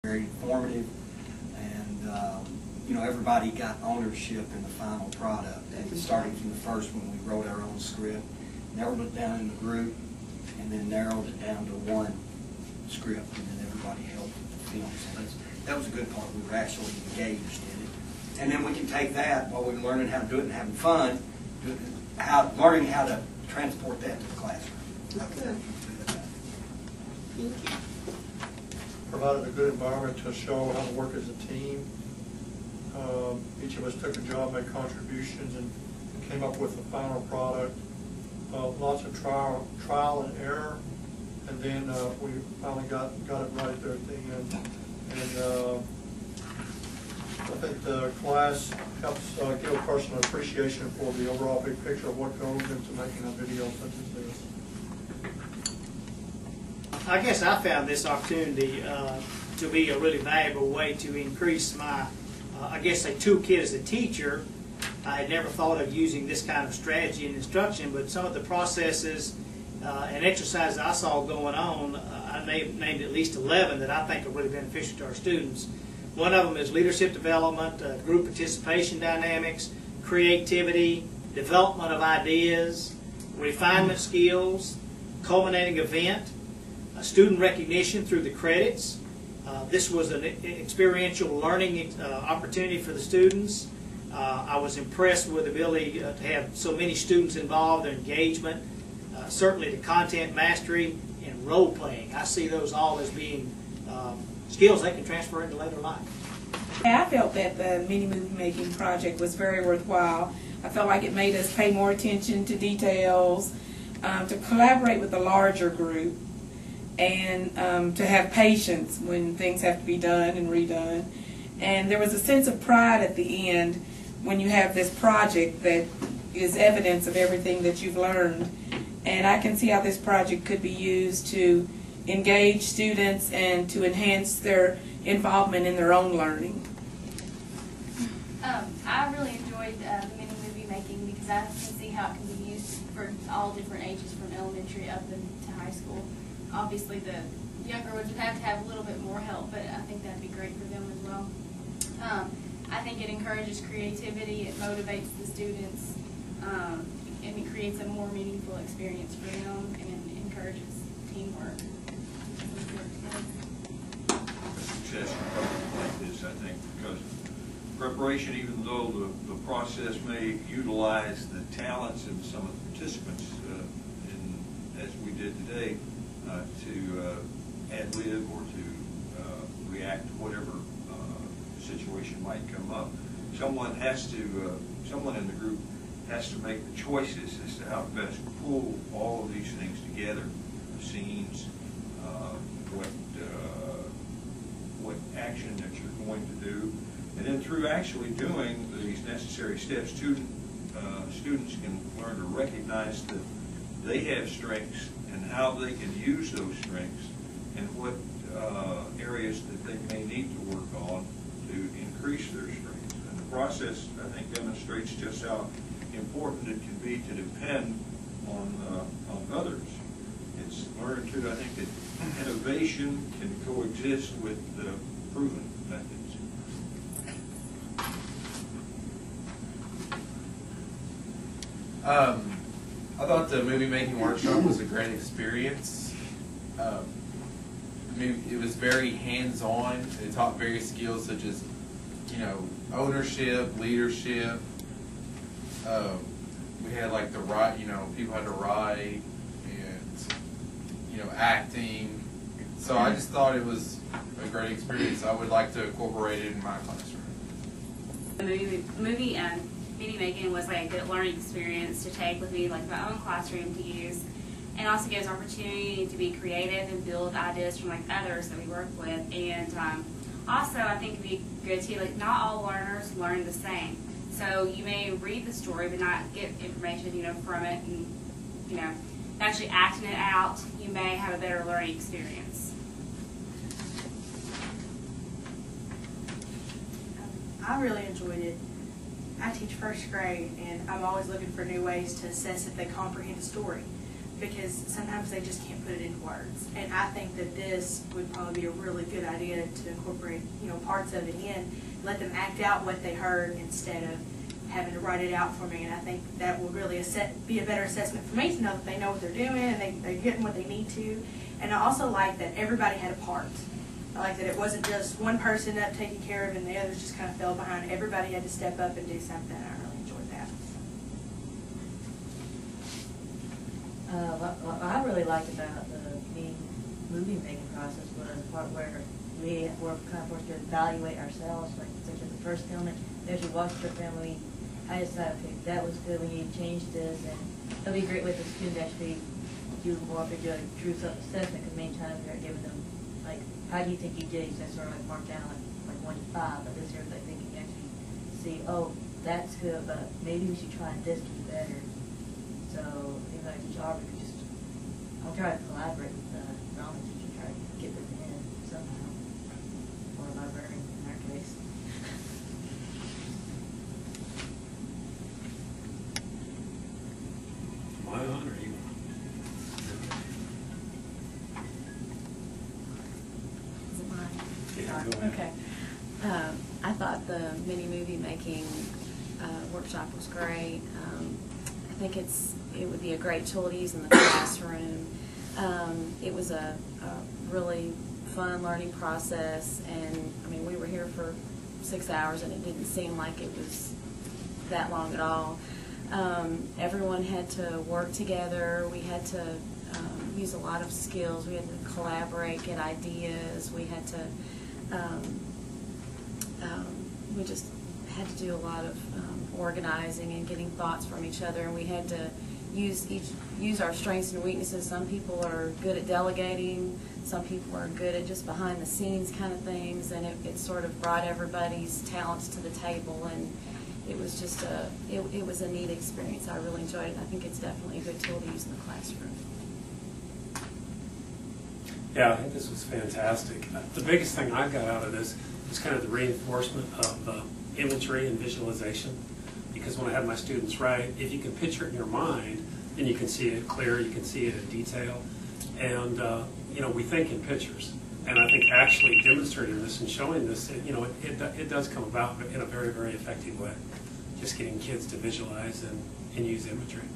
very informative, and you know, everybody got ownership in the final product. And starting from the first one, we wrote our own script, narrowed it down in the group, and then narrowed it down to one script, and then everybody helped with the film. So that was a good part. We were actually engaged in it, and then we can take that while we're learning how to do it and having fun, learning how to transport that to the classroom. Okay. Thank you. Provided a good environment to show how to work as a team. Each of us took a job, made contributions, and came up with a final product. Lots of trial and error, and then we finally got it right there at the end. And I think the class helps give a personal appreciation for the overall big picture of what goes into making a video such as this. I guess I found this opportunity to be a really valuable way to increase my, I guess, a toolkit as a teacher. I had never thought of using this kind of strategy and instruction, but some of the processes and exercises I saw going on, I named at least 11 that I think are really beneficial to our students. One of them is leadership development, group participation dynamics, creativity, development of ideas, refinement skills, culminating event, student recognition through the credits. This was an experiential learning opportunity for the students. I was impressed with the ability to have so many students involved, their engagement, certainly the content mastery and role playing. I see those all as being skills they can transfer into later life. I felt that the mini movie making project was very worthwhile. I felt like it made us pay more attention to details, to collaborate with a larger group, and to have patience when things have to be done and redone. And there was a sense of pride at the end when you have this project that is evidence of everything that you've learned. And I can see how this project could be used to engage students and to enhance their involvement in their own learning. I really enjoyed the mini movie making because I can see how it can be used for all different ages from elementary up into high school. Obviously the younger ones would have to have a little bit more help, but I think that would be great for them as well. I think it encourages creativity, it motivates the students, and it creates a more meaningful experience for them and encourages teamwork. Success in programs like this, I think, because preparation, even though the process may utilize the talents of some of the participants, as we did today, to ad-lib or to react to whatever situation might come up, someone in the group has to make the choices as to how to best pull all of these things together, the scenes, what action that you're going to do, and then through actually doing these necessary steps, students can learn to recognize that they have strengths and how they can use those strengths and what areas that they may need to work on to increase their strengths. And the process, I think, demonstrates just how important it can be to depend on others. It's learned too, I think, that innovation can coexist with proven methods. I thought the movie making workshop was a great experience. It was very hands-on. It taught various skills such as, ownership, leadership. We had like people had to write and, acting. So I just thought it was a great experience. I would like to incorporate it in my classroom. The movie mini making was like a good learning experience to take with me, like my own classroom to use, and also gives opportunity to be creative and build ideas from like others that we work with. And also, I think it'd be good too. Like not all learners learn the same, so you may read the story but not get information, from it, and actually acting it out, you may have a better learning experience. I really enjoyed it. I teach first grade, and I'm always looking for new ways to assess if they comprehend a story. because sometimes they just can't put it into words. And I think that this would probably be a really good idea to incorporate, parts of it in, let them act out what they heard instead of having to write it out for me. And I think that will really be a better assessment for me to know that they know what they're doing and they're getting what they need to. And I also like that everybody had a part. I like that it wasn't just one person up taking care of it and the others just kind of fell behind. Everybody had to step up and do something. I really enjoyed that. What I really liked about the movie making process was the part where we were kind of forced to evaluate ourselves, like such as the first filming. As we watched our family, I decided, okay, that was good, we need to change this, and it'll be great with the students actually do more of a true self-assessment, because many times we are giving them, like, how do you think you did? You just sort of like mark down like 1 to 5, but this year I think you can actually see, oh, that's good, but maybe we should try this to be better. So, even though I teach art, we could just, I'll try to collaborate with the drama teacher, try to get this in somehow, or a librarian in our case. My honor, you. Is it mine? Yeah, go ahead. Okay. I thought the mini movie making workshop was great. I think it would be a great tool to use in the classroom. It was a really fun learning process, and I mean, we were here for 6 hours, and it didn't seem like it was that long at all. Everyone had to work together. We had to use a lot of skills. We had to collaborate, get ideas. We had to, we just had to do a lot of organizing and getting thoughts from each other, and we had to use our strengths and weaknesses. Some people are good at delegating, some people are good at just behind the scenes kind of things, and it sort of brought everybody's talents to the table, and it was just it was a neat experience. I really enjoyed it. I think it's definitely a good tool to use in the classroom. Yeah, I think this was fantastic. The biggest thing I got out of this was kind of the reinforcement of imagery and visualization. Because when I have my students write, if you can picture it in your mind, then you can see it clear, you can see it in detail. And, we think in pictures. And I think actually demonstrating this and showing this, it does come about in a very, very effective way. Just getting kids to visualize and use imagery.